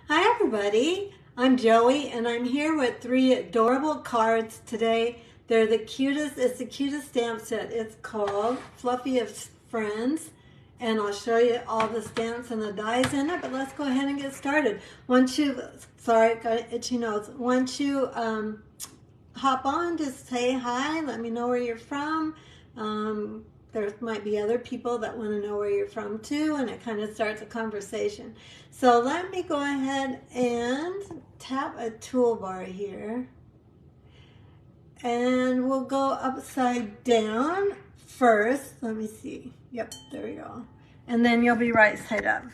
Hi everybody, I'm Joey and I'm here with 3 adorable cards today. They're the cutest, it's the cutest stamp set. It's called Fluffiest Friends and I'll show you all the stamps and the dies in it, but let's go ahead and get started. Once you, sorry, got itchy nose. Once you hop on, just say hi, let me know where you're from. There might be other people that want to know where you're from too, and it kind of starts a conversation. So let me go ahead and tap a toolbar here. And we'll go upside down first. Let me see. Yep, there we go. And then you'll be right side up.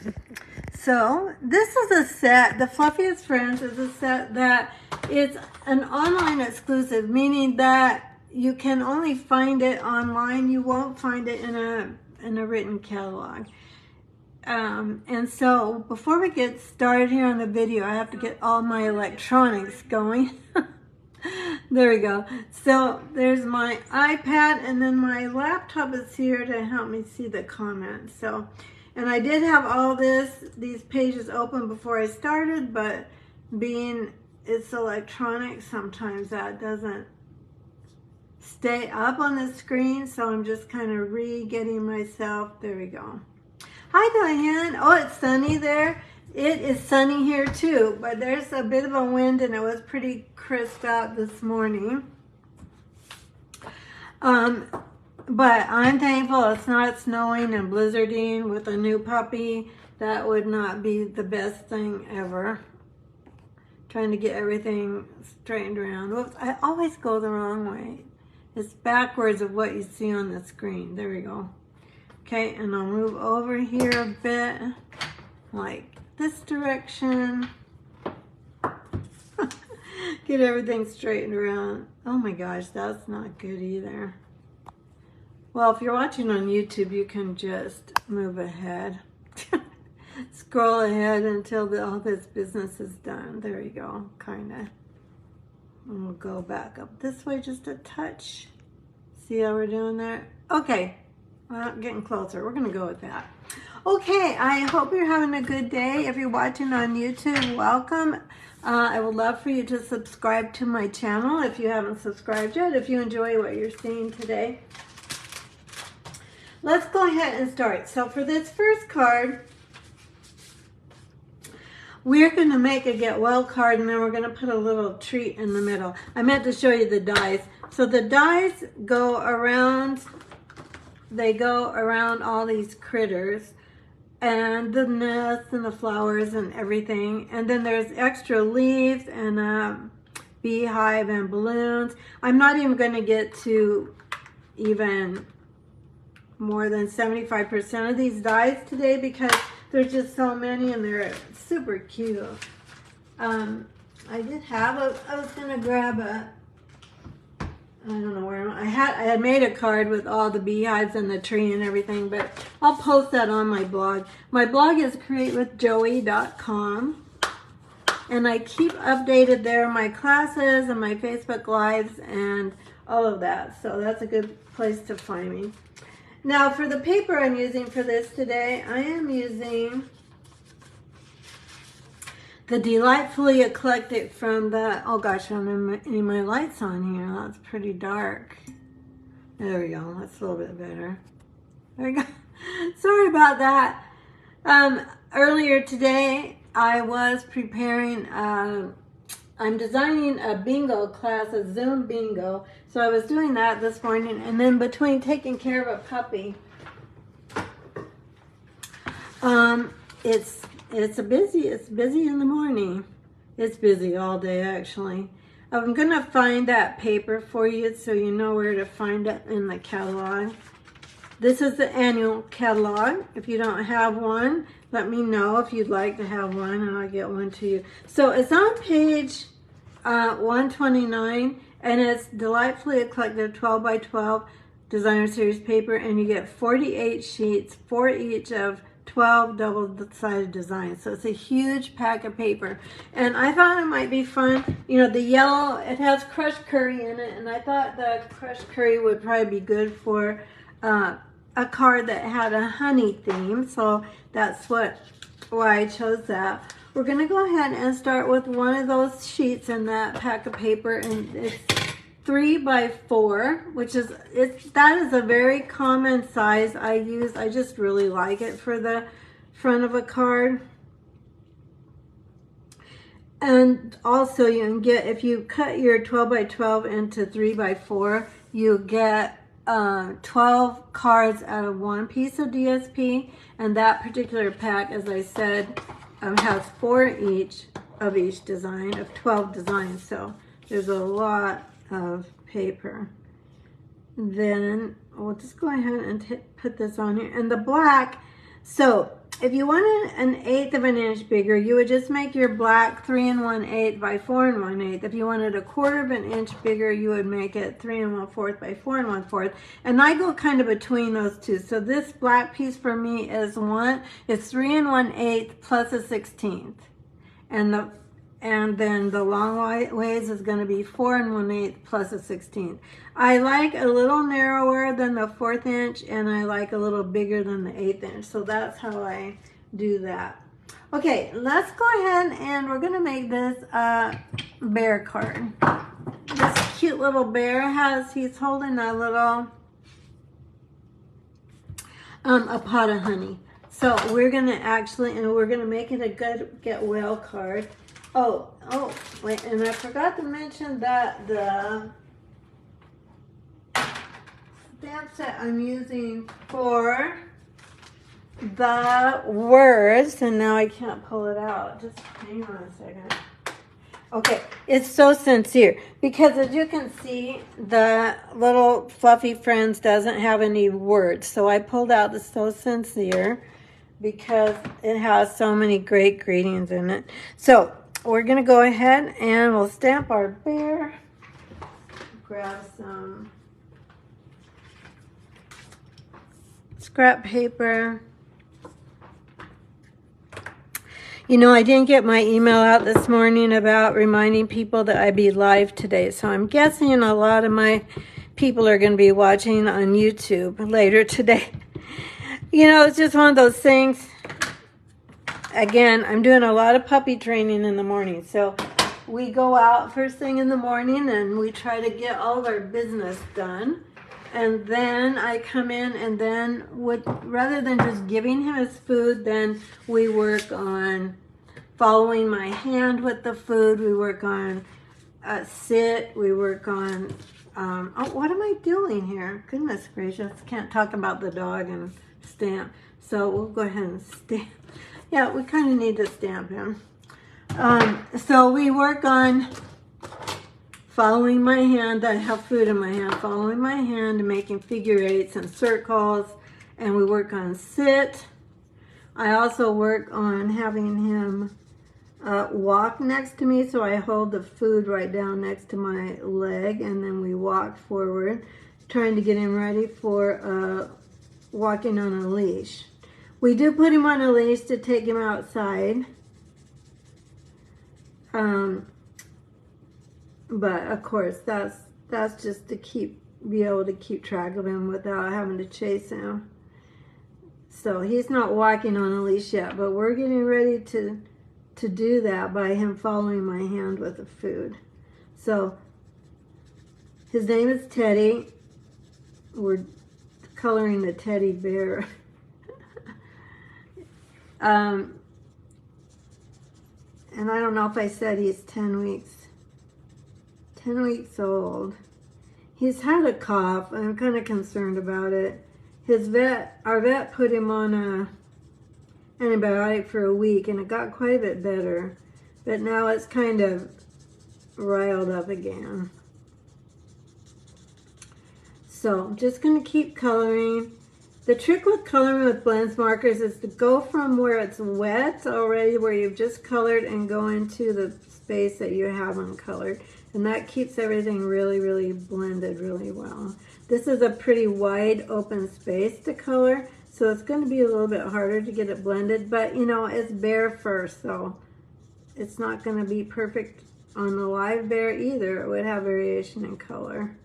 So this is a set, the Fluffiest Friends is a set that it's an online exclusive, meaning that you can only find it online. You won't find it in a written catalog. And so before we get started here on the video, I have to get all my electronics going. There we go. So there's my iPad and then my laptop is here to help me see the comments. So, and I did have all these pages open before I started, but being it's electronic, sometimes that doesn't stay up on the screen. So I'm just kind of re-getting myself. There we go. Hi Diane. Oh, it's sunny there. It is sunny here too, but there's a bit of a wind and it was pretty crisp out this morning. But I'm thankful it's not snowing and blizzarding with a new puppy. That would not be the best thing ever. Trying to get everything straightened around. Whoops, I always go the wrong way. It's backwards of what you see on the screen. There we go. Okay, and I'll move over here a bit, like this direction. Get everything straightened around. Oh my gosh, that's not good either. Well, if you're watching on YouTube, you can just move ahead. Scroll ahead until all this business is done. There you go, kind of. And we'll go back up this way just a touch. See how we're doing there? Okay, well, getting closer. We're gonna go with that. Okay, I hope you're having a good day. If you're watching on YouTube, welcome. I would love for you to subscribe to my channel if you haven't subscribed yet, if you enjoy what you're seeing today. Let's go ahead and start. So for this first card, we're going to make a get well card and then we're going to put a little treat in the middle. I meant to show you the dies. So the dies go around, they go around all these critters and the nests and the flowers and everything. And then there's extra leaves and a beehive and balloons. I'm not even going to get to even more than 75% of these dies today because there's just so many and they're super cute. I did have I was gonna grab I don't know where I had made a card with all the beehives and the tree and everything, but I'll post that on my blog. My blog is createwithjoey.com and I keep updated there my classes and my Facebook Lives and all of that. So that's a good place to find me. Now for the paper I'm using for this today, I am using the Delightfully Eclectic from the, oh gosh, I don't have any of my lights on here. That's pretty dark. There we go, that's a little bit better. There we go. Sorry about that. Earlier today, I was preparing, I'm designing a bingo class, a Zoom bingo. So I was doing that this morning, and then between taking care of a puppy, it's busy in the morning. It's busy all day actually. I'm gonna find that paper for you so you know where to find it in the catalog. This is the annual catalog. If you don't have one, let me know if you'd like to have one and I'll get one to you. So it's on page 129 and it's Delightfully Eclectic 12 by 12 designer series paper, and you get 48 sheets, 4 each of 12 double-sided designs. So it's a huge pack of paper. And I thought it might be fun. You know, the yellow, it has crushed curry in it, and I thought the crushed curry would probably be good for a card that had a honey theme. So that's why I chose that. we're going to go ahead and start with one of those sheets in that pack of paper, and it's 3 by 4, which is, that is a very common size I use. I just really like it for the front of a card. And also you can get, if you cut your 12 by 12 into 3 by 4, you get 12 cards out of one piece of DSP, and that particular pack, as I said, has 4 each of each design, of 12 designs, so there's a lot of paper. Then we'll just go ahead and put this on here. And the black, so if you wanted an 1/8 of an inch bigger, you would just make your black 3 1/8 by 4 1/8. If you wanted a 1/4 of an inch bigger, you would make it 3 1/4 by 4 1/4. And I go kind of between those two. So this black piece for me is 3 1/8 plus a 1/16. And then the long ways is going to be 4 1/8 plus a 1/16. I like a little narrower than the 1/4 inch, and I like a little bigger than the 1/8 inch. So that's how I do that. Okay, let's go ahead and we're going to make this a bear card. This cute little bear he's holding a little, a pot of honey. So we're going to make it a good get well card. Oh, wait, and I forgot to mention that the stamp set I'm using for the words, and now I can't pull it out. Just hang on a second. Okay, it's So Sincere, because as you can see, the little Fluffy Friends doesn't have any words. So I pulled out the So Sincere because it has so many great greetings in it. So we're going to go ahead and we'll stamp our bear. Grab some scrap paper. You know, I didn't get my email out this morning about reminding people that I'd be live today. So I'm guessing a lot of my people are going to be watching on YouTube later today. You know, it's just one of those things. Again, I'm doing a lot of puppy training in the morning. So we go out first thing in the morning and we try to get all of our business done. And then I come in, and then rather than just giving him his food, then we work on following my hand with the food. We work on sit. We work on, oh, what am I doing here? Goodness gracious. Can't talk about the dog and stamp. So we'll go ahead and stamp. Yeah, we kind of need to stamp him. So we work on following my hand. I have food in my hand. Following my hand and making figure 8s and circles. And we work on sit. I also work on having him walk next to me. So I hold the food right down next to my leg. And then we walk forward, trying to get him ready for walking on a leash. We do put him on a leash to take him outside. But of course, that's just to be able to keep track of him without having to chase him. So he's not walking on a leash yet, but we're getting ready to do that by him following my hand with the food. So his name is Teddy. We're coloring the teddy bear. And I don't know if I said he's 10 weeks old. He's had a cough. I'm kind of concerned about it. Our vet put him on a antibiotic for a week, and it got quite a bit better. But now it's kind of riled up again. So I'm just going to keep coloring. The trick with coloring with blends markers is to go from where it's wet already, where you've just colored, and go into the space that you haven't colored. And that keeps everything really, really blended really well. This is a pretty wide open space to color, so it's going to be a little bit harder to get it blended. But, you know, it's bear fur, so it's not going to be perfect on the live bear either. It would have variation in color.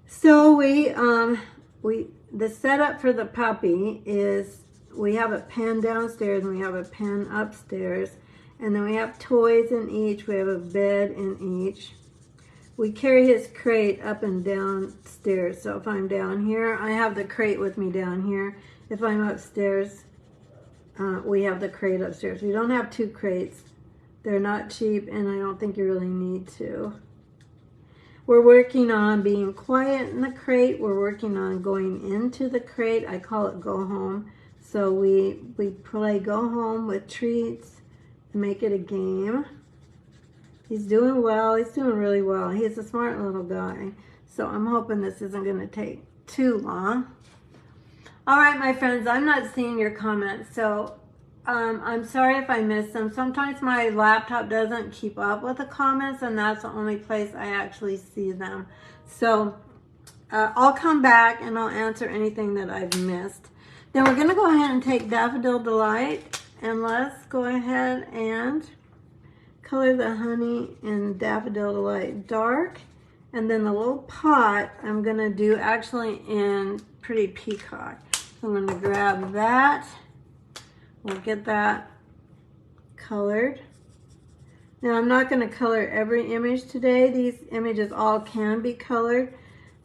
So the setup for the puppy is we have a pen downstairs and we have a pen upstairs. And then we have toys in each. We have a bed in each. We carry his crate up and downstairs. So if I'm down here, I have the crate with me down here. If I'm upstairs, we have the crate upstairs. We don't have two crates. They're not cheap, and I don't think you really need to. We're working on being quiet in the crate. We're working on going into the crate. I call it go home. So we play go home with treats and make it a game. He's doing well. He's doing really well. He's a smart little guy. So I'm hoping this isn't going to take too long. All right, my friends, I'm not seeing your comments. So I'm sorry if I missed them. Sometimes my laptop doesn't keep up with the comments, and that's the only place I actually see them. So I'll come back and I'll answer anything that I've missed. Then we're going to go ahead and take Daffodil Delight, and let's go ahead and color the honey in Daffodil Delight dark. And then the little pot I'm going to do actually in Pretty Peacock. So I'm going to grab that. We'll get that colored. Now I'm not going to color every image today. These images all can be colored.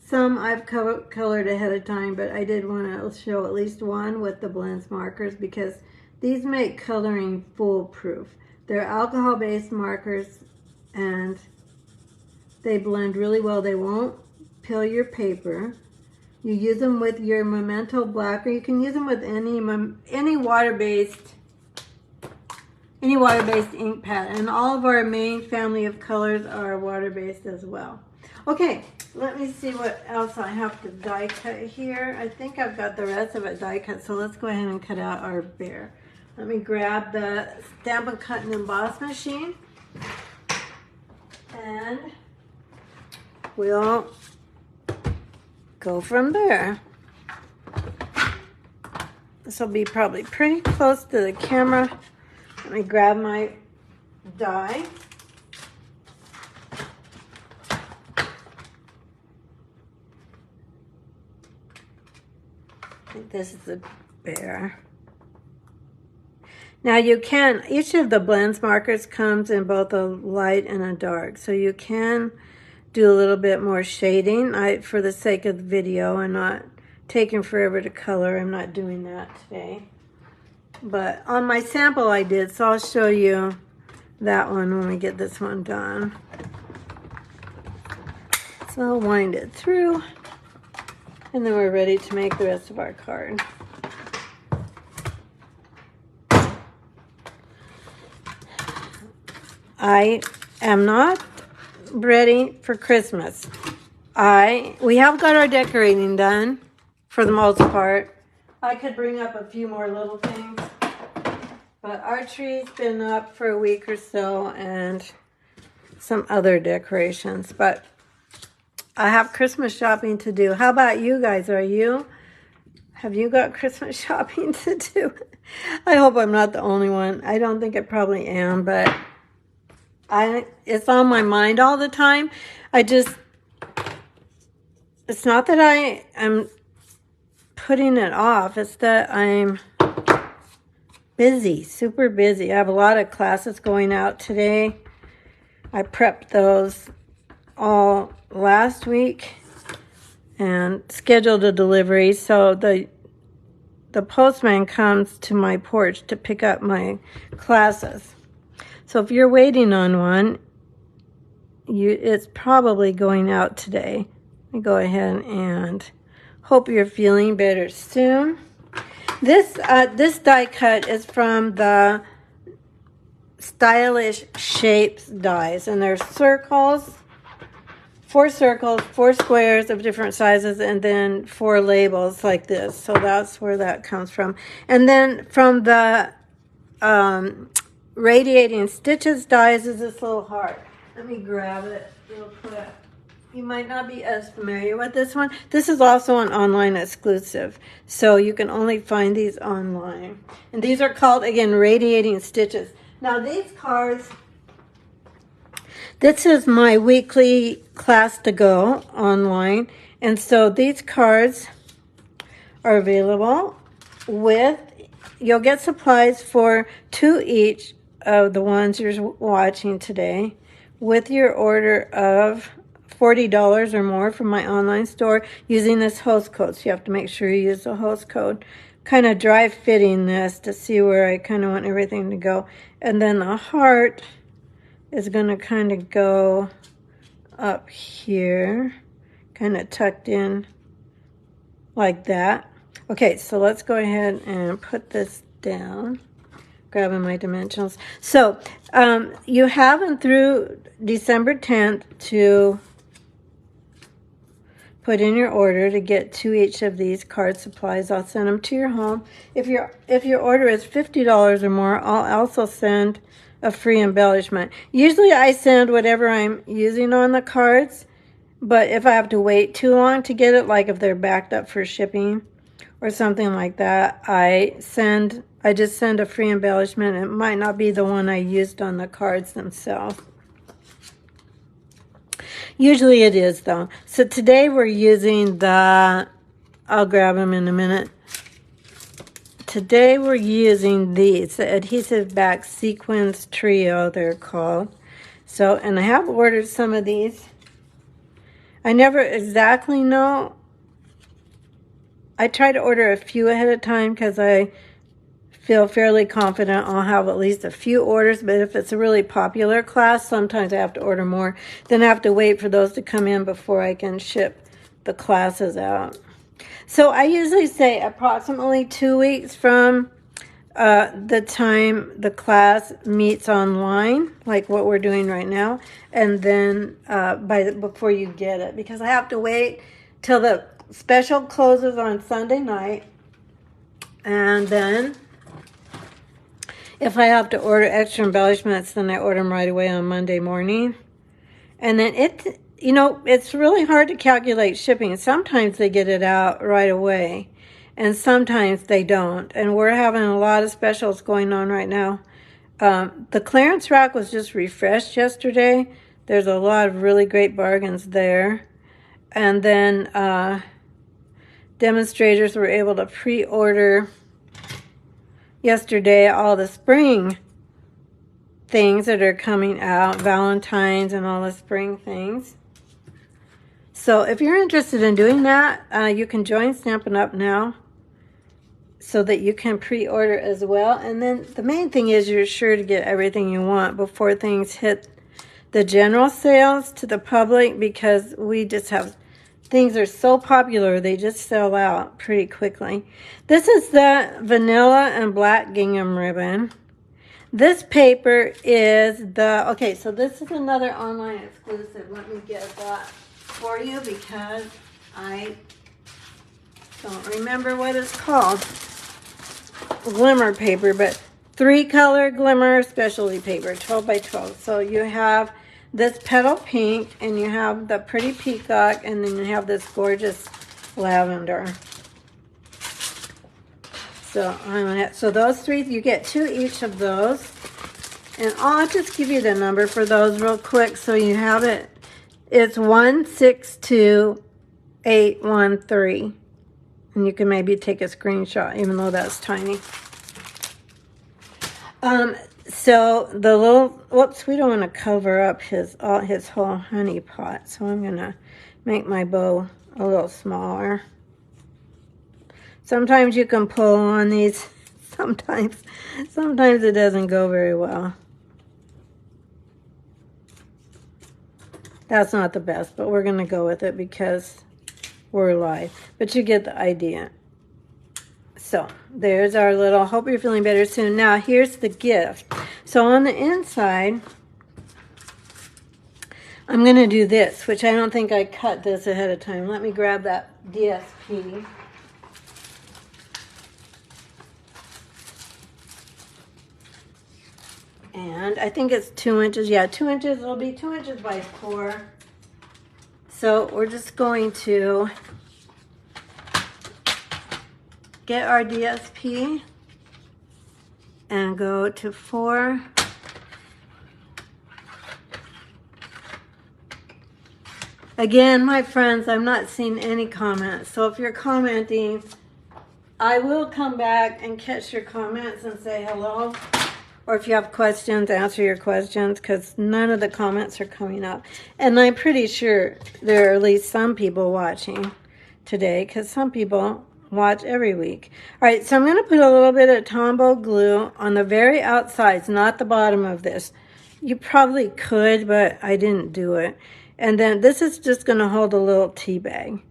Some I've colored ahead of time, but I did want to show at least one with the blends markers because these make coloring foolproof. They're alcohol-based markers and they blend really well. They won't peel your paper. You use them with your Memento Black, or you can use them with any water-based ink pad. And all of our main family of colors are water-based as well. Okay, let me see what else I have to die cut here. I think I've got the rest of it die cut, so let's go ahead and cut out our bear. Let me grab the Stampin' Cut and Emboss machine, and we'll go from there. This will be probably pretty close to the camera. Let me grab my die. I think this is the bear. Now you can, each of the blends markers comes in both a light and a dark, so you can do a little bit more shading. For the sake of the video and not taking forever to color, I'm not doing that today. But on my sample I did, so I'll show you that one when we get this one done. So I'll wind it through, and then we're ready to make the rest of our card. I am not ready for Christmas. We have got our decorating done for the most part. I could bring up a few more little things, but our tree's been up for a week or so and some other decorations, but I have Christmas shopping to do. How about you guys? Have you got Christmas shopping to do? I hope I'm not the only one. I don't think I probably am, but it's on my mind all the time. It's not that I am putting it off. It's that I'm busy, super busy. I have a lot of classes going out today. I prepped those all last week and scheduled a delivery. So the postman comes to my porch to pick up my classes. So if you're waiting on one, it's probably going out today. Let me go ahead and hope you're feeling better soon. This die cut is from the Stylish Shapes dies, and there's circles, 4 circles, 4 squares of different sizes, and then 4 labels like this. So that's where that comes from. And then from the Radiating Stitches dies is this little heart. Let me grab it real quick. You might not be as familiar with this one. This is also an online exclusive, so you can only find these online. And these are called, again, Radiating Stitches. Now these cards, this is my weekly class to go online, and so these cards are available with you'll get supplies for 2 each of the ones you're watching today with your order of $40 or more from my online store using this host code. So you have to make sure you use the host code. Kind of dry fitting this to see where I kind of want everything to go. And then the heart is going to kind of go up here, kind of tucked in like that. Okay, so let's go ahead and put this down, grabbing my dimensionals. So you have through December 10th to put in your order to get 2 each of these card supplies. I'll send them to your home. If your order is $50 or more, I'll also send a free embellishment. Usually I send whatever I'm using on the cards, but if I have to wait too long to get it, like if they're backed up for shipping or something like that, I just send a free embellishment. It might not be the one I used on the cards themselves. Usually it is, though. So today we're using the, I'll grab them in a minute. Today we're using these, the Adhesive Back Sequins Trio, they're called. So, and I have ordered some of these. I never exactly know. I try to order a few ahead of time because I feel fairly confident I'll have at least a few orders, but if it's a really popular class, sometimes I have to order more. Then I have to wait for those to come in before I can ship the classes out. So I usually say approximately 2 weeks from the time the class meets online, like what we're doing right now, and then before you get it, because I have to wait till the special closes on Sunday night, and then if I have to order extra embellishments, then I order them right away on Monday morning. And then it's really hard to calculate shipping. Sometimes they get it out right away, and sometimes they don't. And we're having a lot of specials going on right now. The clearance rack was just refreshed yesterday. There's a lot of really great bargains there. And then demonstrators were able to pre-order yesterday all the spring things that are coming out, Valentine's and all the spring things. So if you're interested in doing that, you can join Stampin' Up! Now so that you can pre-order as well. And then the main thing is you're sure to get everything you want before things hit the general sales to the public, because we just have things are so popular, they just sell out pretty quickly. This is the vanilla and black gingham ribbon. This paper is the, okay, so this is another online exclusive. Let me get that for you because I don't remember what it's called. Glimmer paper, but 3-color glimmer specialty paper, 12 by 12. So you have this petal pink, and you have the pretty peacock, and then you have this gorgeous lavender. So those 3, you get 2 each of those. And I'll just give you the number for those real quick so you have it. It's 162813. And you can maybe take a screenshot, even though that's tiny. So the little, whoops, we don't want to cover up his whole honey pot. So I'm going to make my bow a little smaller. Sometimes you can pull on these. Sometimes it doesn't go very well. That's not the best, but we're going to go with it because we're live. But you get the idea. So there's our little, hope you're feeling better soon. Now here's the gift. So on the inside, I'm going to do this, which I don't think I cut this ahead of time. Let me grab that DSP. And I think it's 2 inches. Yeah, 2 inches. It'll be 2 inches by 4. So we're just going to get our DSP and go to 4. Again, my friends, I'm not seeing any comments. So if you're commenting, I will come back and catch your comments and say hello. Or if you have questions, answer your questions, because none of the comments are coming up. And I'm pretty sure there are at least some people watching today, because some people watch every week. All right, so I'm going to put a little bit of Tombow glue on the very outsides, not the bottom of this. You probably could, but I didn't do it. And then this is just going to hold a little tea bag.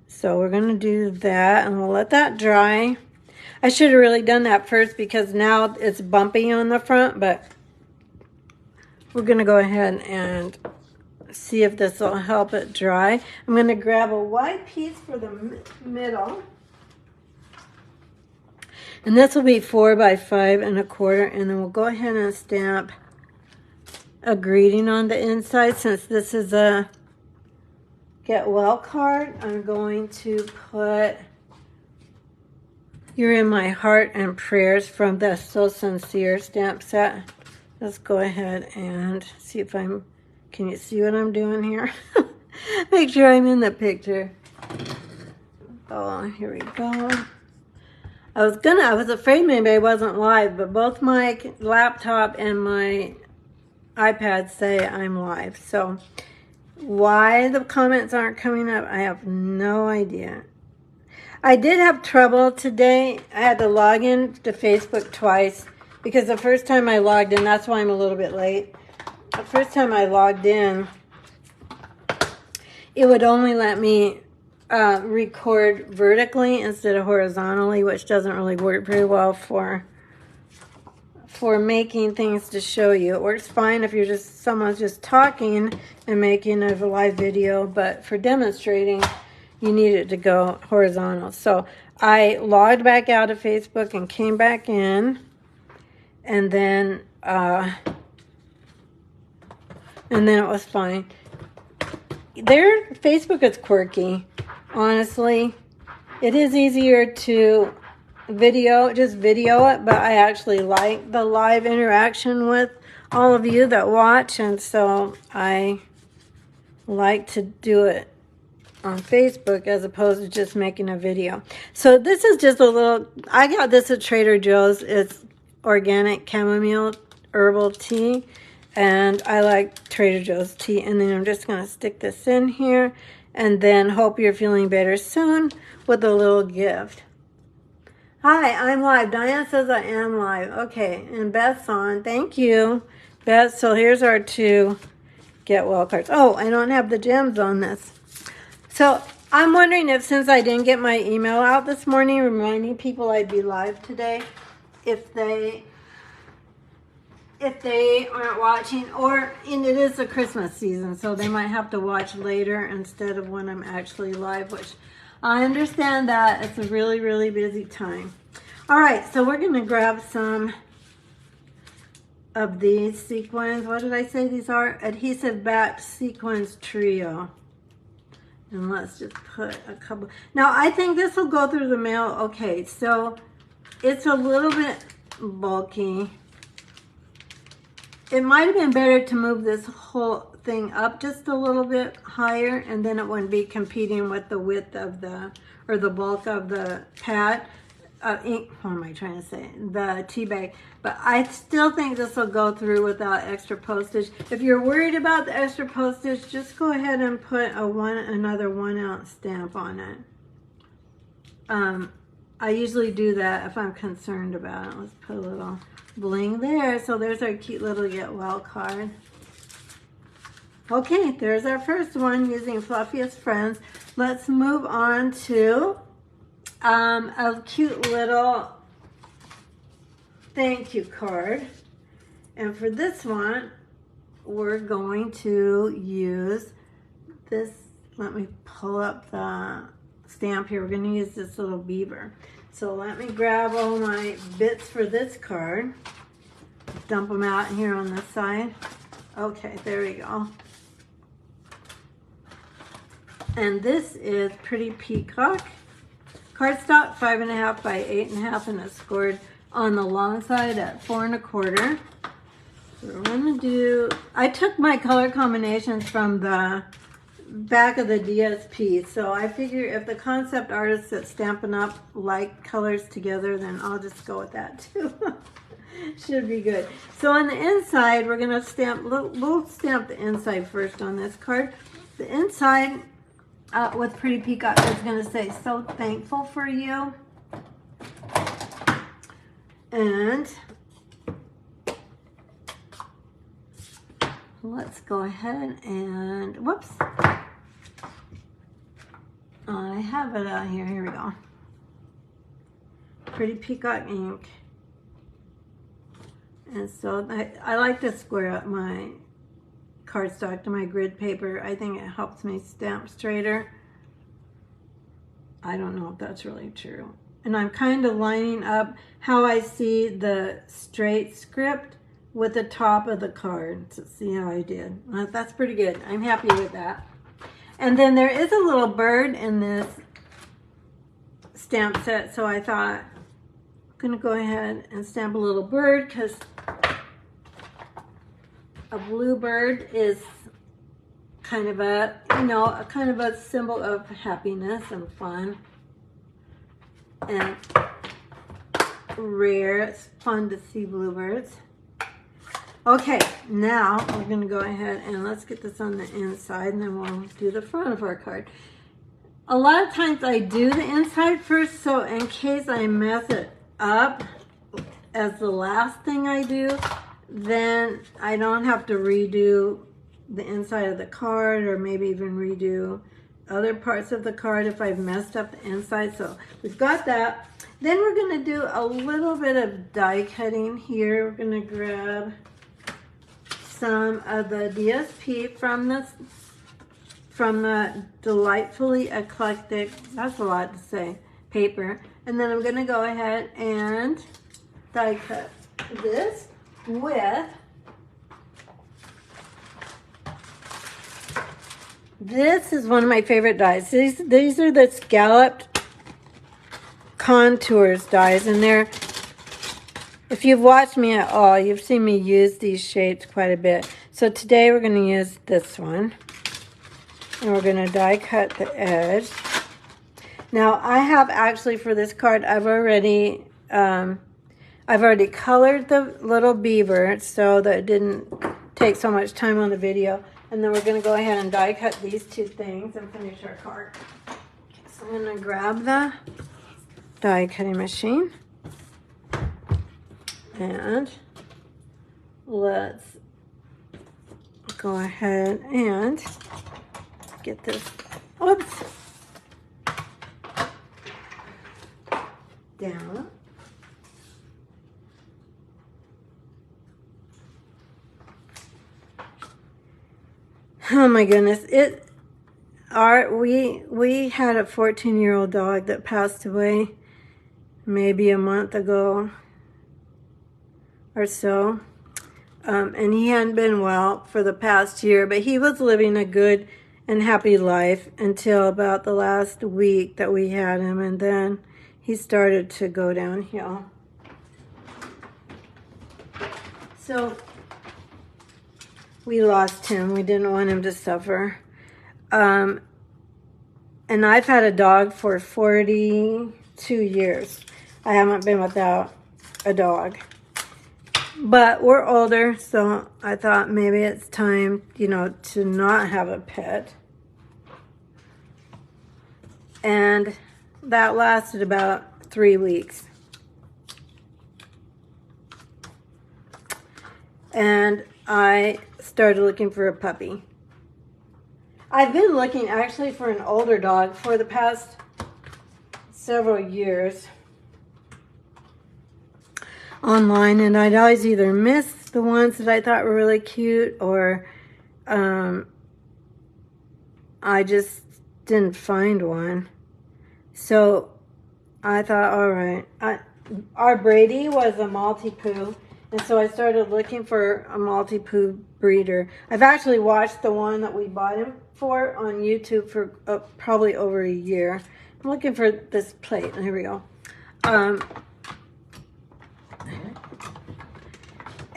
So we're going to do that, and we'll let that dry. I should have really done that first because now it's bumpy on the front, but we're going to go ahead and see if this will help it dry. I'm going to grab a white piece for the middle. And this will be 4 by 5 1/4, and then we'll go ahead and stamp a greeting on the inside. Since this is a Get Well card, I'm going to put "You're in my heart" and prayers from the So Sincere stamp set. Let's go ahead and see if can you see what I'm doing here? Make sure I'm in the picture. Oh, here we go. I was afraid maybe I wasn't live, but both my laptop and my iPad say I'm live. So why the comments aren't coming up, I have no idea. I did have trouble today. I had to log in to Facebook twice because the first time I logged in, that's why I'm a little bit late. The first time I logged in, it would only let me record vertically instead of horizontally, which doesn't really work very well for making things to show you. It works fine if you're someone's just talking and making a live video, but for demonstrating, you need it to go horizontal. So I logged back out of Facebook and came back in, and then it was fine. Facebook is quirky. Honestly, it is easier to just video it, but I actually like the live interaction with all of you that watch, and so I like to do it on Facebook as opposed to just making a video. So this is just a little, I got this at Trader Joe's. It's organic chamomile herbal tea, and I like Trader Joe's tea. And then I'm just going to stick this in here, and then hope you're feeling better soon with a little gift. Hi, I'm live. Diane says I am live. Okay, and Beth's on. Thank you, Beth. So here's our 2 Get Well cards. Oh, I don't have the gems on this. So I'm wondering if, since I didn't get my email out this morning reminding people I'd be live today, if they aren't watching, and it is the Christmas season, so they might have to watch later instead of when I'm actually live, which I understand that it's a really, really busy time. All right, so we're going to grab some of these sequins. What did I say these are? Adhesive backed sequins trio. And let's just put a couple. Now, I think this will go through the mail. Okay, so it's a little bit bulky. It might have been better to move this whole thing up just a little bit higher, and then it wouldn't be competing with the width of the bulk of the pad. What am I trying to say? The tea bag. But I still think this will go through without extra postage. If you're worried about the extra postage, just go ahead and put another 1 ounce stamp on it. I usually do that if I'm concerned about it. Let's put a little bling there. So there's our cute little Get Well card. Okay, there's our first one using Fluffiest Friends. Let's move on to a cute little thank you card. And for this one, we're going to use this. Let me pull up the stamp here. We're going to use this little beaver. So let me grab all my bits for this card. Dump them out here on this side. Okay, there we go. And this is Pretty Peacock cardstock, 5.5 by 8.5, and it's scored on the long side at 4 1/4. So we're gonna do, I took my color combinations from the back of the DSP. So I figure if the concept artists at Stampin' Up like colors together, then I'll just go with that too. Should be good. So on the inside, we're gonna stamp, we'll stamp the inside first on this card. The inside with Pretty Peacock is gonna say, so thankful for you. And let's go ahead and, whoops. I have it out here, here we go. Pretty Peacock ink. And so I like to square up my cardstock to my grid paper. I think it helps me stamp straighter. I don't know if that's really true. And I'm kind of lining up how I see the straight script with the top of the card. So see how I did. That's pretty good. I'm happy with that. And then there is a little bird in this stamp set, so I thought I'm gonna go ahead and stamp a little bird, because a blue bird is kind of a, you know, a kind of a symbol of happiness and fun and rare. It's fun to see bluebirds. Okay, now we're gonna go ahead and let's get this on the inside, and then we'll do the front of our card. A lot of times I do the inside first, so in case I mess it up as the last thing I do, then I don't have to redo the inside of the card, or maybe even redo other parts of the card if I've messed up the inside. So we've got that. Then we're gonna do a little bit of die cutting here. We're gonna grab some of the DSP from the Delightfully Eclectic, that's a lot to say, paper. And then I'm gonna go ahead and die cut this with this is one of my favorite dies. These are the scalloped contours dies, and they're, if you've watched me at all, you've seen me use these shades quite a bit. So today we're going to use this one, and we're going to die cut the edge. Now I have actually, for this card, I've already colored the little beaver so that it didn't take so much time on the video. And then we're going to go ahead and die cut these two things and finish our card. So I'm going to grab the die cutting machine. And let's go ahead and get this, oops, down. Oh my goodness, we had a 14-year-old dog that passed away maybe a month ago or so, and he hadn't been well for the past year, but he was living a good and happy life until about the last week that we had him, and then he started to go downhill. So we lost him. We didn't want him to suffer. And I've had a dog for 42 years. I haven't been without a dog. But we're older, so I thought maybe it's time, you know, to not have a pet. And that lasted about 3 weeks. And I started looking for a puppy. I've been looking actually for an older dog for the past several years online, and I'd always either miss the ones that I thought were really cute, or I just didn't find one. So I thought, all right, our Brady was a Maltipoo, and so I started looking for a Maltipoo breeder. I've actually watched the one that we bought him for on YouTube for probably over a year. I'm looking for this plate. Here we go.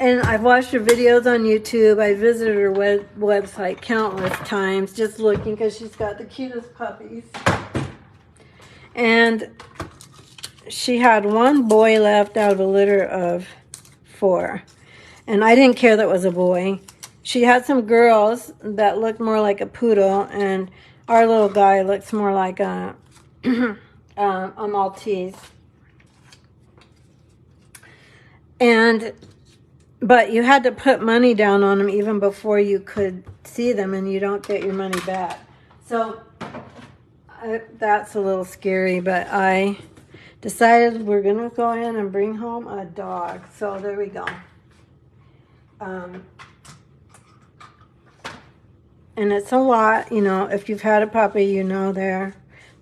And I've watched her videos on YouTube. I visited her website countless times just looking because she's got the cutest puppies. And she had one boy left out of a litter of 4. And I didn't care that it was a boy. She had some girls that looked more like a poodle, and our little guy looks more like a, a Maltese. But you had to put money down on them even before you could see them, and you don't get your money back. So that's a little scary, but I decided we're going to go ahead and bring home a dog. So there we go. And it's a lot, you know, if you've had a puppy, you know they're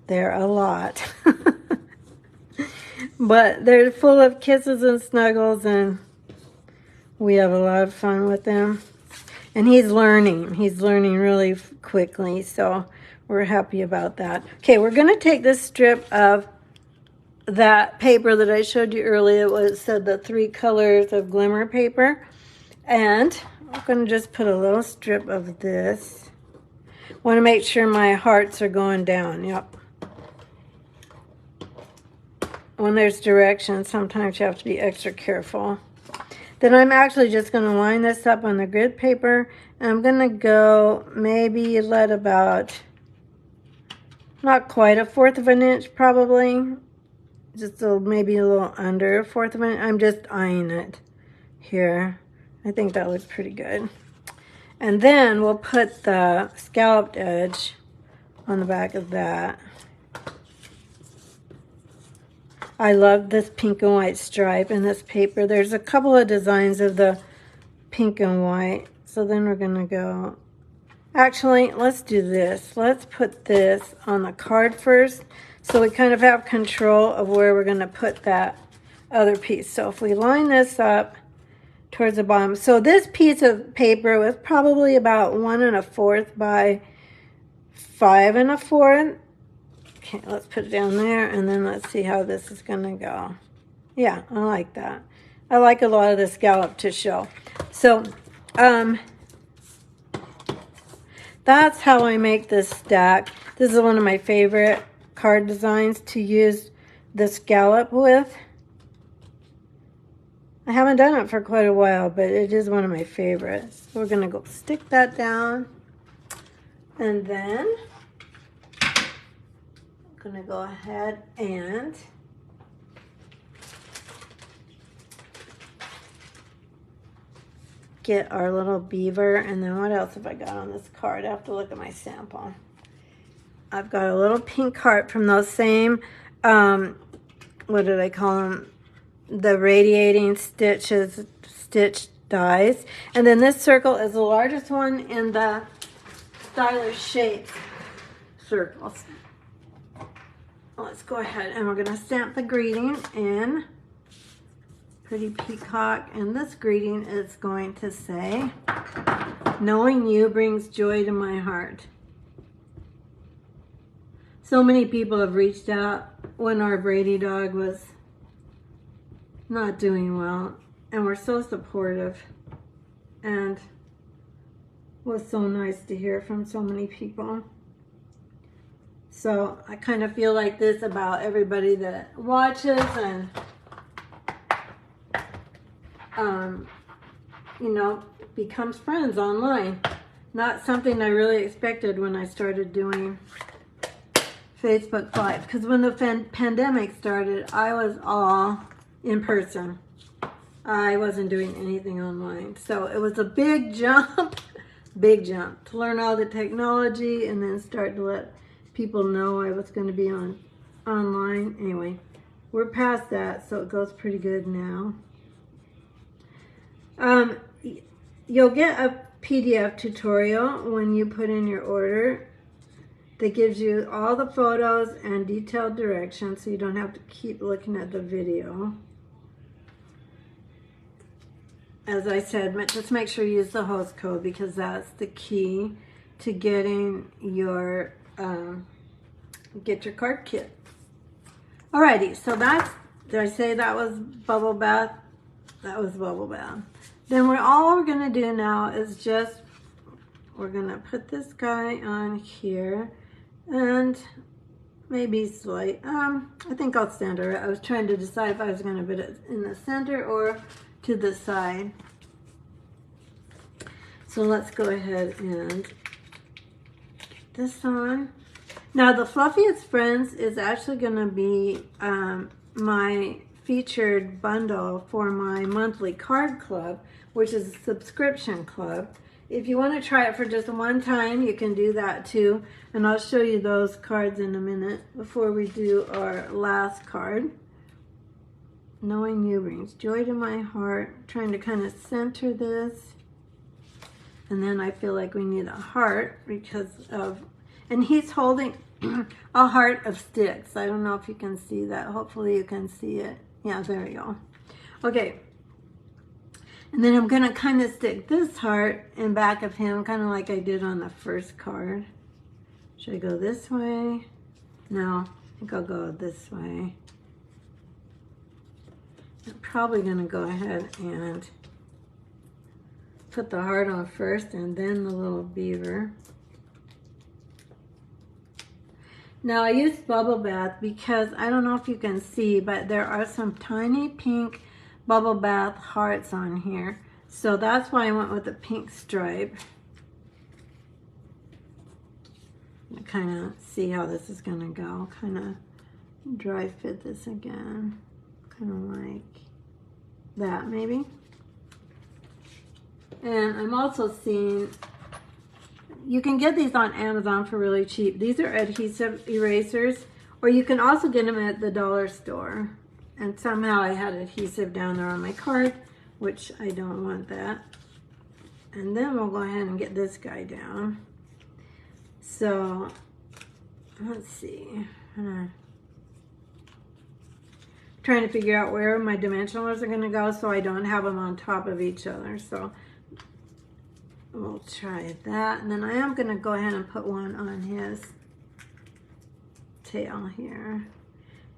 a lot. But they're full of kisses and snuggles, and we have a lot of fun with them. And he's learning really quickly, so we're happy about that. Okay, we're going to take this strip of that paper that I showed you earlier. It said the 3 colors of glimmer paper. And I'm going to just put a little strip of this. Want to make sure my hearts are going down. Yep. When there's directions, sometimes you have to be extra careful. Then I'm actually just going to line this up on the grid paper. And I'm going to go maybe let about, not quite 1/4 of an inch probably. Just maybe a little under 1/4 of an inch. I'm just eyeing it here. I think that looks pretty good. And then we'll put the scalloped edge on the back of that. I love this pink and white stripe in this paper. There's a couple of designs of the pink and white. So then we're going to go... Actually, let's do this. Let's put this on the card first, so we kind of have control of where we're going to put that other piece. So if we line this up towards the bottom. So this piece of paper was probably about 1 1/4 by 5 1/4. Okay, let's put it down there, and then let's see how this is going to go. Yeah, I like that. I like a lot of the scallop to show. So, that's how I make this stack. This is one of my favorite card designs to use the scallop with. I haven't done it for quite a while, but it is one of my favorites. So we're going to go stick that down. And then I'm going to go ahead and get our little beaver. And then what else have I got on this card? I have to look at my sample. I've got a little pink heart from those same, what did I call them? The radiating stitch dies. And then this circle is the largest one in the stylish shape circles. Let's go ahead and we're going to stamp the greeting in Pretty Peacock. And this greeting is going to say, knowing you brings joy to my heart. So many people have reached out when our Brady dog was not doing well, and we're so supportive, and it was so nice to hear from so many people. So I kind of feel like this about everybody that watches and you know, becomes friends online. Not something I really expected when I started doing Facebook Live, because when the pandemic started, I was all in person. I wasn't doing anything online. So it was a big jump to learn all the technology and then start to let people know I was going to be online. Anyway, we're past that, so it goes pretty good now. You'll get a PDF tutorial when you put in your order that gives you all the photos and detailed directions, so you don't have to keep looking at the video. As I said, just make sure you use the host code, because that's the key to getting your get your card kit. Alrighty, so that's, did I say that was Bubble Bath that was bubble bath. Then all we're gonna do now is just, we're gonna put this guy on here and maybe slight, I think I'll center it. I was trying to decide if I was gonna put it in the center or to the side. So let's go ahead and get this on. Now the Fluffiest Friends is actually gonna be my featured bundle for my monthly card club, which is a subscription club. If you want to try it for just one time, you can do that too. And I'll show you those cards in a minute before we do our last card. Knowing you brings joy to my heart. Trying to kind of center this. And then I feel like we need a heart because of, and he's holding a heart of sticks. I don't know if you can see that. Hopefully you can see it. Yeah, there we go. Okay. And then I'm going to kind of stick this heart in back of him, kind of like I did on the first card. Should I go this way? No, I think I'll go this way. I'm probably going to go ahead and put the heart on first and then the little beaver. Now I used bubble bath because I don't know if you can see, but there are some tiny pink bubble bath hearts on here. So that's why I went with the pink stripe. Kind of see how this is going to go. Kind of dry fit this again. Kind of like that maybe. And I'm also seeing, you can get these on Amazon for really cheap. These are adhesive erasers, or you can also get them at the dollar store. And somehow I had adhesive down there on my card, which I don't want that. And then we'll go ahead and get this guy down. So, let's see. Trying to figure out where my dimensionals are going to go so I don't have them on top of each other. So, we'll try that. And then I am going to go ahead and put one on his tail here.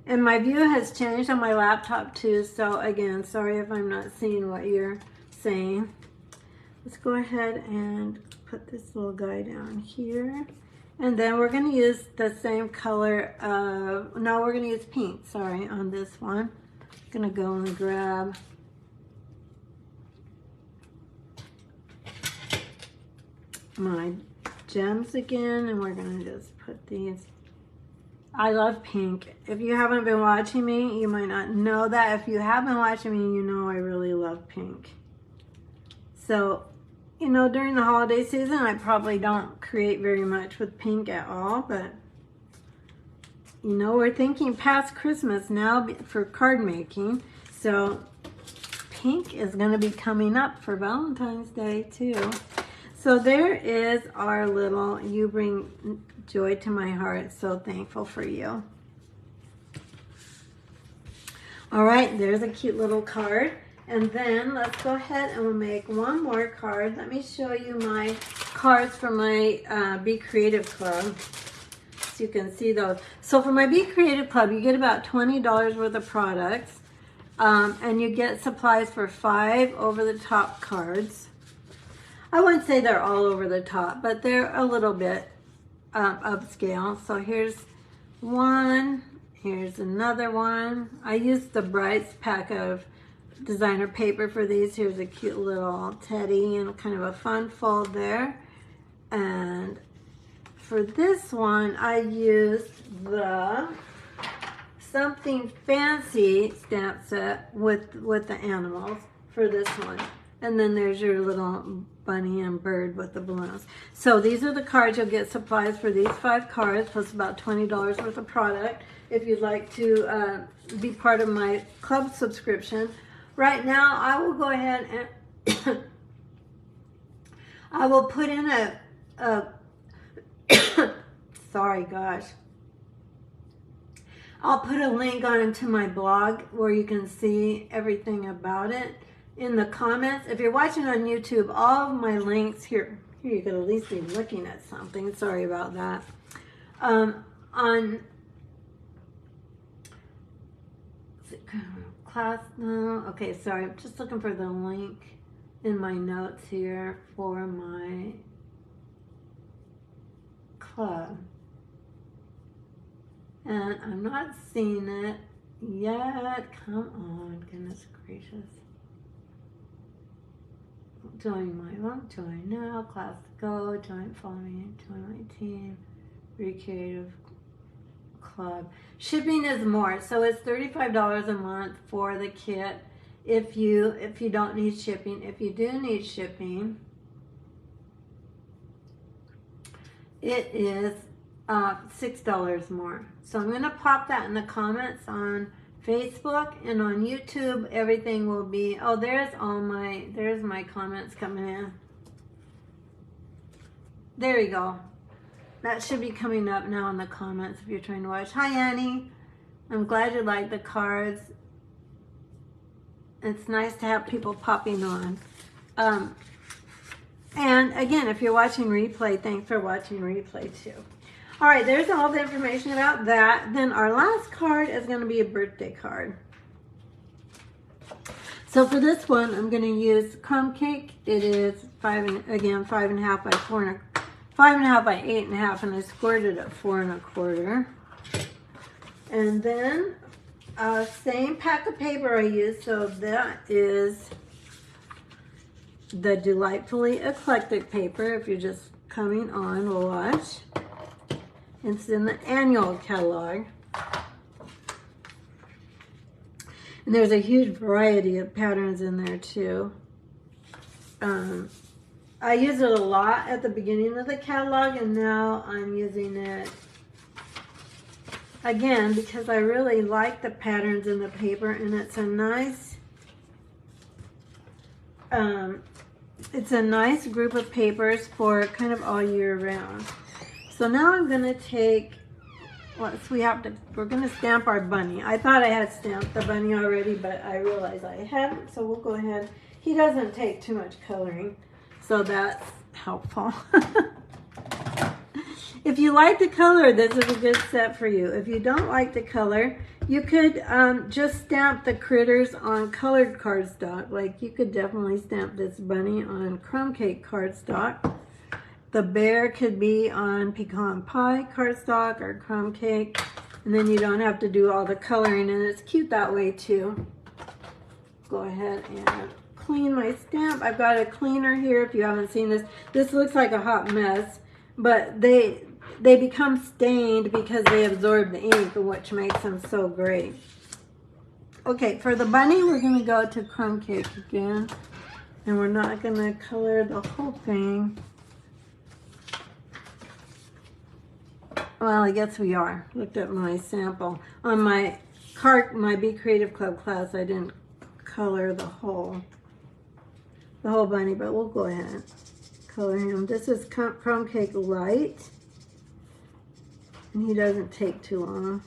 And my view has changed on my laptop too, so again, sorry if I'm not seeing what you're saying. Let's go ahead and put this little guy down here. And then we're going to use the same color of, no, we're going to use pink, sorry, on this one. I'm going to go and grab my gems again, and we're going to just put these. I love pink. If you haven't been watching me, you might not know that. If you have been watching me, you know I really love pink. So, you know, during the holiday season, I probably don't create very much with pink at all, but, you know, we're thinking past Christmas now for card making. So, pink is going to be coming up for Valentine's Day, too. So there is our little, you bring joy to my heart, so thankful for you. All right, there's a cute little card. And then let's go ahead and we'll make one more card. Let me show you my cards for my Be Creative Club, so you can see those. So for my Be Creative Club, you get about $20 worth of products, and you get supplies for 5 over-the-top cards. I wouldn't say they're all over the top, but they're a little bit upscale. So here's one, here's another one. I used the Brights pack of designer paper for these. Here's a cute little teddy and kind of a fun fold there. And for this one, I used the Something Fancy stamp set with the animals for this one. And then there's your little bunny and bird with the balloons. So these are the cards. You'll get supplies for these 5 cards plus about $20 worth of product if you'd like to be part of my club subscription. Right now, I will go ahead and I will put in a sorry, gosh. I'll put a link on into my blog where you can see everything about it. In the comments, if you're watching on YouTube, all of my links here you could at least be looking at something. Sorry about that. class, no, okay, sorry, I'm just looking for the link in my notes here for my club. And I'm not seeing it yet. Come on, goodness gracious. Join now, class to go, join following, join my team, Be Creative Club. Shipping is more, so it's $35 a month for the kit if you don't need shipping. If you do need shipping, it is $6 more. So I'm going to pop that in the comments on Facebook and on YouTube. Everything will be, oh, there's my comments coming in. There you go. That should be coming up now in the comments if you're trying to watch. Hi, Annie. I'm glad you like the cards. It's nice to have people popping on. And again, if you're watching replay, thanks for watching replay too. All right, there's all the information about that. Then our last card is going to be a birthday card. So for this one, I'm going to use crumb cake. It is 5.5 by 4.25, 5.5 by 8.5, and I scored it at 4 1/4. And then same pack of paper I used. So that is the Delightfully Eclectic paper. If you're just coming on to watch. It's in the annual catalog. And there's a huge variety of patterns in there too. I use it a lot at the beginning of the catalog, and now I'm using it again because I really like the patterns in the paper, and it's a nice group of papers for kind of all year round. So now I'm going to take, we're going to stamp our bunny. I thought I had stamped the bunny already, but I realized I hadn't, so we'll go ahead. He doesn't take too much coloring, so that's helpful. If you like the color, this is a good set for you. If you don't like the color, you could just stamp the critters on colored cardstock. Like you could definitely stamp this bunny on crumb cake cardstock. The bear could be on pecan pie cardstock or crumb cake, and then you don't have to do all the coloring, and it's cute that way too. Go ahead and clean my stamp. I've got a cleaner here if you haven't seen this. This looks like a hot mess, but they become stained because they absorb the ink, which makes them so great. Okay, for the bunny, we're going to go to crumb cake again, and we're not going to color the whole thing. Well, I guess we are. Looked at my sample. On my Be Creative Club class, I didn't color the whole bunny, but we'll go ahead and color him. This is crumb cake light, and he doesn't take too long.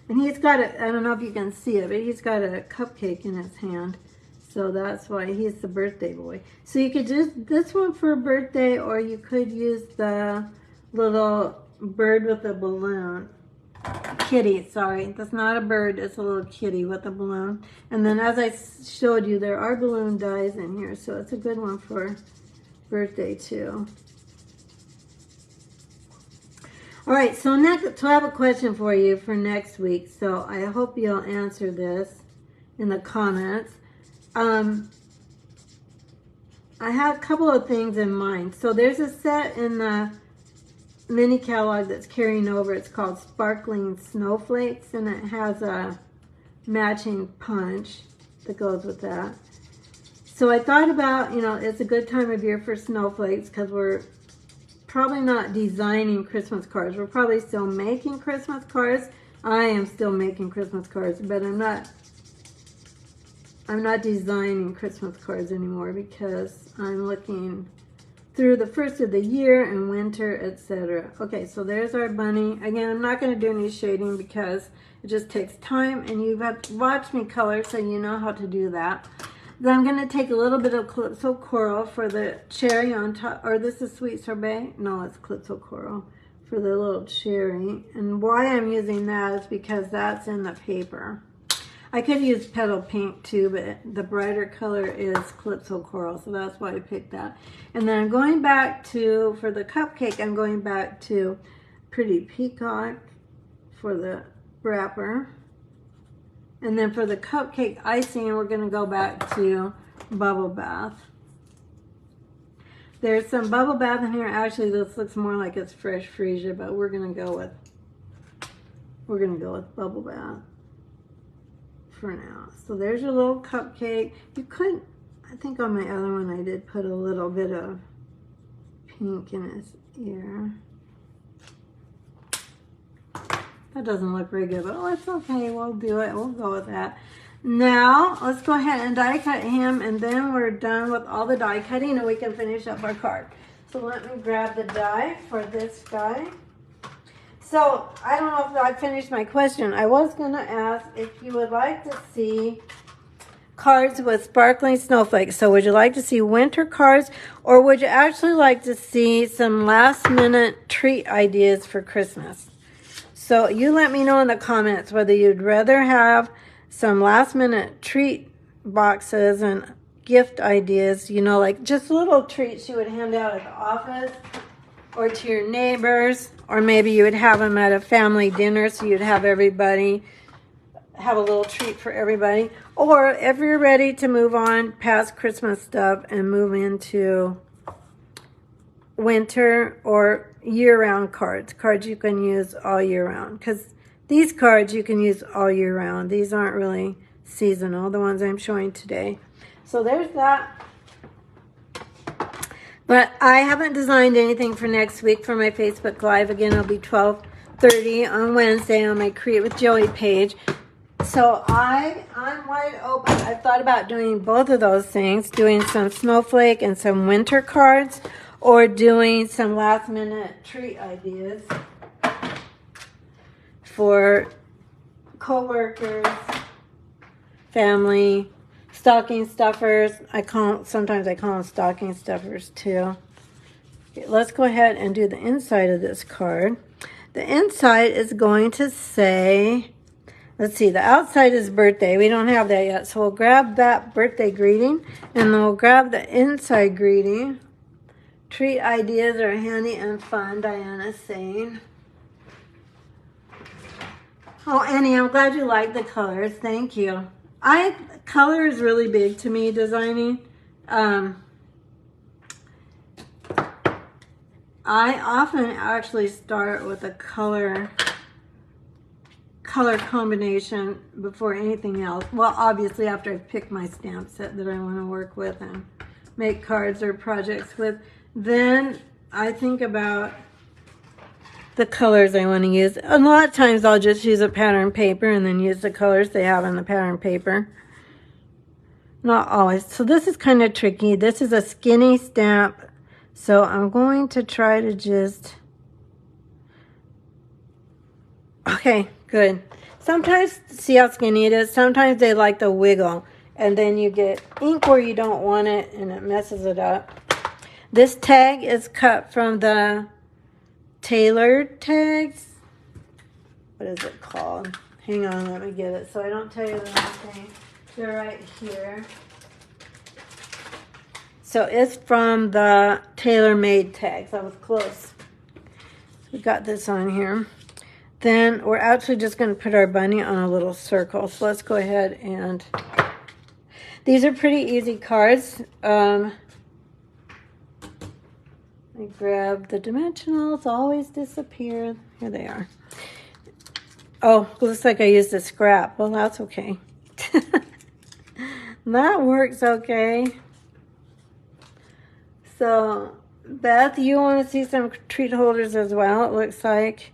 And he's got I don't know if you can see it, but he's got a cupcake in his hand. So that's why he's the birthday boy. So you could use this one for a birthday, or you could use the little bird with a balloon. Kitty, sorry. That's not a bird, it's a little kitty with a balloon. And then as I showed you, there are balloon dies in here, so it's a good one for birthday too. All right, so I have a question for you for next week, so I hope you'll answer this in the comments. I have a couple of things in mind. So there's a set in the mini catalog that's carrying over. It's called Sparkling Snowflakes, and it has a matching punch that goes with that. So I thought about, it's a good time of year for snowflakes because we're probably not designing Christmas cards. We're probably still making Christmas cards. I am still making Christmas cards, but I'm not designing Christmas cards anymore because I'm looking through the first of the year and winter, etc. Okay, so there's our bunny. Again, I'm not going to do any shading because it just takes time, and you've watched me color, so you know how to do that. Then I'm going to take a little bit of Calypso Coral for the cherry on top, or this is Sweet Sorbet? No, it's Calypso Coral for the little cherry. And why I'm using that is because that's in the paper. I could use petal pink too, but the brighter color is Calypso Coral, so that's why I picked that. And then I'm going back to, for the cupcake, I'm going back to Pretty Peacock for the wrapper. And then for the cupcake icing, we're going to go back to Bubble Bath. There's some Bubble Bath in here. Actually, this looks more like it's Fresh Freesia, but we're going to go with Bubble Bath for now. So there's your little cupcake. You could, I think on my other one I did put a little bit of pink in his ear. That doesn't look very good, but oh, it's okay. We'll do it. We'll go with that. Now, let's go ahead and die cut him, and then we're done with all the die cutting, and we can finish up our card. So let me grab the die for this guy. So, I don't know if I finished my question. I was going to ask if you would like to see cards with sparkling snowflakes. So, would you like to see winter cards, or would you actually like to see some last-minute treat ideas for Christmas? So you let me know in the comments whether you'd rather have some last minute treat boxes and gift ideas, you know, like just little treats you would hand out at the office or to your neighbors, or maybe you would have them at a family dinner so you'd have everybody have a little treat for everybody. Or if you're ready to move on past Christmas stuff and move into winter or year-round cards you can use all year round, because these cards you can use all year round. These aren't really seasonal, the ones I'm showing today. So there's that. But I haven't designed anything for next week for my Facebook Live. Again, it'll be 12:30 on Wednesday on my Create with Joey page. So I'm wide open. I've thought about doing both of those things, doing some snowflake and some winter cards, or doing some last minute treat ideas for co-workers, family, stocking stuffers. Sometimes I call them stocking stuffers too. Okay, let's go ahead and do the inside of this card. The inside is going to say, let's see, the outside is birthday. We don't have that yet, so we'll grab that birthday greeting, and then we'll grab the inside greeting. Treat ideas are handy and fun, Diana's saying. Oh, Annie, I'm glad you like the colors. Thank you. Color is really big to me, designing. I often actually start with a color combination before anything else. Well, obviously after I've picked my stamp set that I want to work with and make cards or projects with. Then I think about the colors I want to use. A lot of times I'll just use a pattern paper and then use the colors they have on the pattern paper. Not always. So this is kind of tricky. This is a skinny stamp. So I'm going to try to just... Okay, good. Sometimes, see how skinny it is? Sometimes they like to wiggle. And then you get ink where you don't want it and it messes it up. This tag is cut from the tailored tags. What is it called? Hang on, let me get it so I don't tell you the wrong thing. They're right here. So it's from the tailor-made tags. I was close. We got this on here. Then we're actually just going to put our bunny on a little circle. So let's go ahead and... These are pretty easy cards. I grab the dimensionals, always disappear. Here they are. Oh, looks like I used a scrap. Well, that's okay. That works okay. So, Beth, you want to see some treat holders as well, it looks like.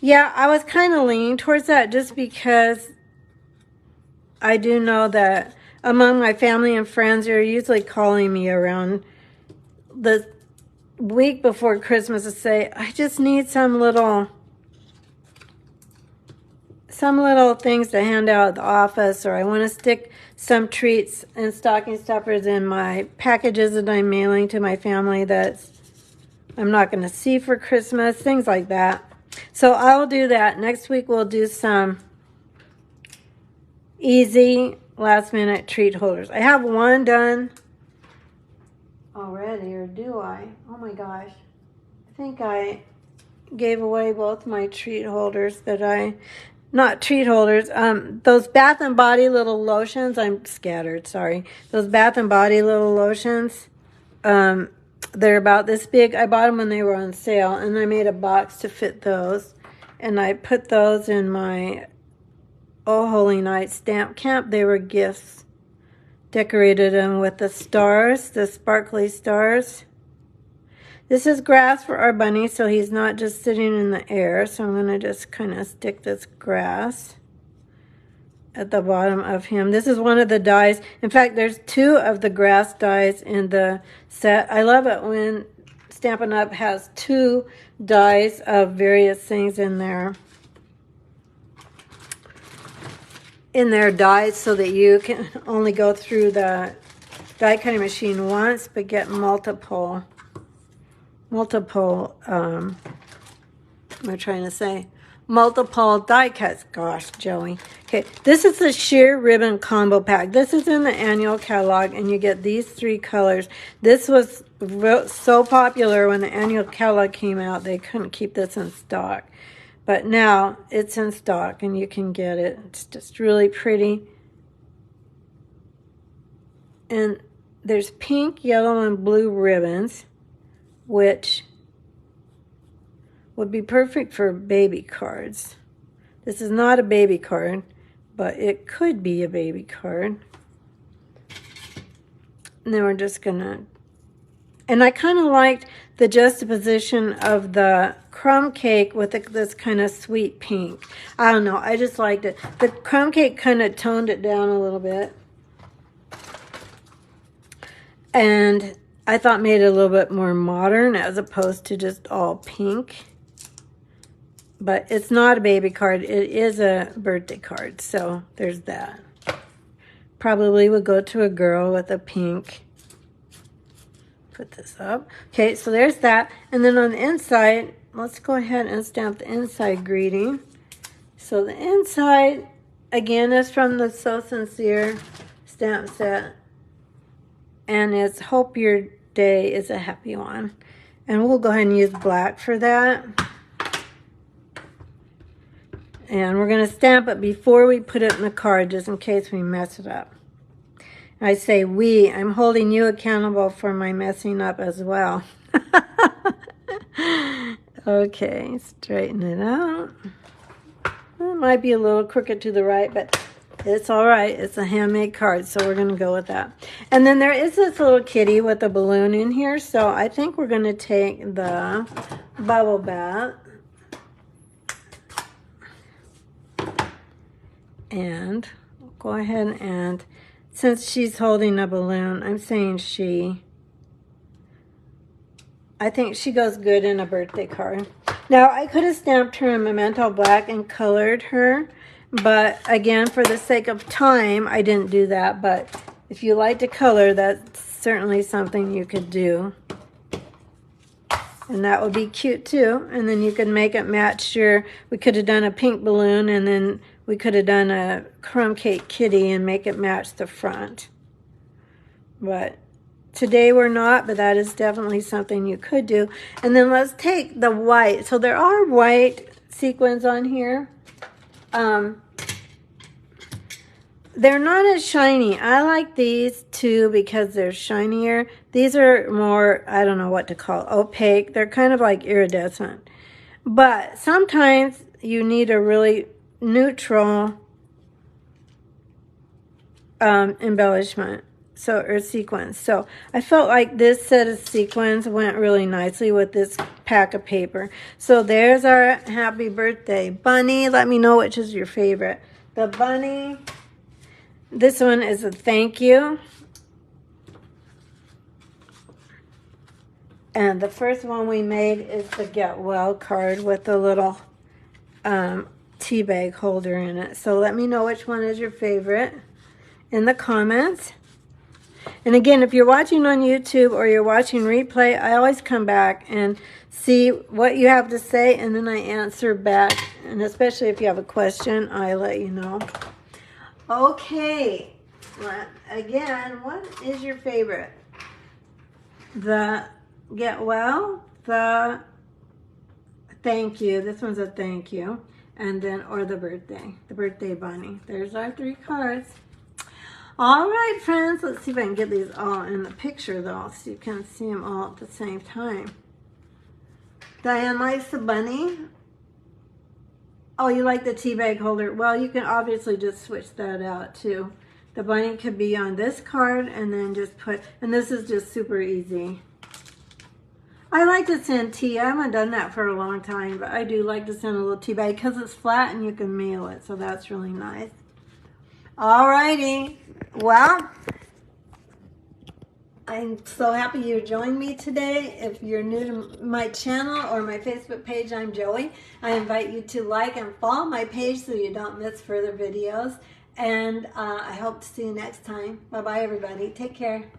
Yeah, I was kind of leaning towards that just because I do know that among my family and friends, they're usually calling me around the week before Christmas to say, I just need some little things to hand out at the office, or I want to stick some treats and stocking stuffers in my packages that I'm mailing to my family that I'm not going to see for Christmas, things like that. So I'll do that. Next week we'll do some easy last minute treat holders. I have one done already, or do I? Oh my gosh. I think I gave away both my treat holders not treat holders, those Bath and Body little lotions. I'm scattered, sorry. Those Bath and Body little lotions, they're about this big. I bought them when they were on sale, and I made a box to fit those. And I put those in my Oh Holy Night stamp camp. They were gifts. Decorated them with the stars, the sparkly stars. This is grass for our bunny, so he's not just sitting in the air. So I'm going to just kind of stick this grass at the bottom of him. This is one of the dies. In fact, there's 2 of the grass dies in the set. I love it when Stampin' Up! Has 2 dies of various things in their dies, so that you can only go through the die cutting machine once, but get multiple, what am I trying to say? Multiple die cuts. Gosh, Joey. Okay, this is the sheer ribbon combo pack. This is in the annual catalog, and you get these 3 colors. This was so popular when the annual catalog came out, they couldn't keep this in stock. But now it's in stock, and you can get it. It's just really pretty. And there's pink, yellow, and blue ribbons, which would be perfect for baby cards. This is not a baby card, but it could be a baby card. And then we're just gonna, and I kind of liked the juxtaposition of the crumb cake with this kind of sweet pink. I don't know, I just liked it. The crumb cake kind of toned it down a little bit. And I thought made it a little bit more modern as opposed to just all pink. But it's not a baby card. It is a birthday card. So there's that. Probably would go to a girl with a pink. Put this up. Okay, so there's that. And then on the inside, let's go ahead and stamp the inside greeting. So the inside, again, is from the So Sincere stamp set. And it's Hope Your Day is a Happy One. And we'll go ahead and use black for that. And we're going to stamp it before we put it in the card, just in case we mess it up. I say we. I'm holding you accountable for my messing up as well. Okay, straighten it out. It might be a little crooked to the right, but it's all right. It's a handmade card, so we're going to go with that. And then there is this little kitty with a balloon in here, so I think we're going to take the bubble bath and go ahead, and since she's holding a balloon, I'm saying she. I think she goes good in a birthday card. Now, I could have stamped her in Memento Black and colored her, but again, for the sake of time, I didn't do that. But if you like to color, that's certainly something you could do. And that would be cute too. And then you could make it match your, we could have done a pink balloon, and then we could have done a crumb cake kitty and make it match the front. But today we're not, but that is definitely something you could do. And then let's take the white. So there are white sequins on here. They're not as shiny. I like these too because they're shinier. These are more, I don't know what to call, opaque. They're kind of like iridescent. But sometimes you need a really neutral embellishment, or sequins. So I felt like this set of sequins went really nicely with this pack of paper. So there's our happy birthday bunny. Let me know which is your favorite. The bunny, this one is a thank you. And the first one we made is the Get Well card with the little tea bag holder in it. So let me know which one is your favorite in the comments. And again, if you're watching on YouTube or you're watching replay, I always come back and see what you have to say, and then I answer back. And especially if you have a question, I let you know. Okay. Again, what is your favorite? The get well, the thank you. This one's a thank you. And then, or the birthday bunny. There's our 3 cards. All right, friends. Let's see if I can get these all in the picture, though, so you can see them all at the same time. Diane likes the bunny. Oh, you like the tea bag holder? Well, you can obviously just switch that out, too. The bunny could be on this card and then just put, and this is just super easy. I like to send tea. I haven't done that for a long time, but I do like to send a little tea bag because it's flat and you can mail it, so that's really nice. Alrighty. Well, I'm so happy you joined me today. If you're new to my channel or my Facebook page, I'm Joey. I invite you to like and follow my page so you don't miss further videos. And I hope to see you next time. Bye-bye, everybody. Take care.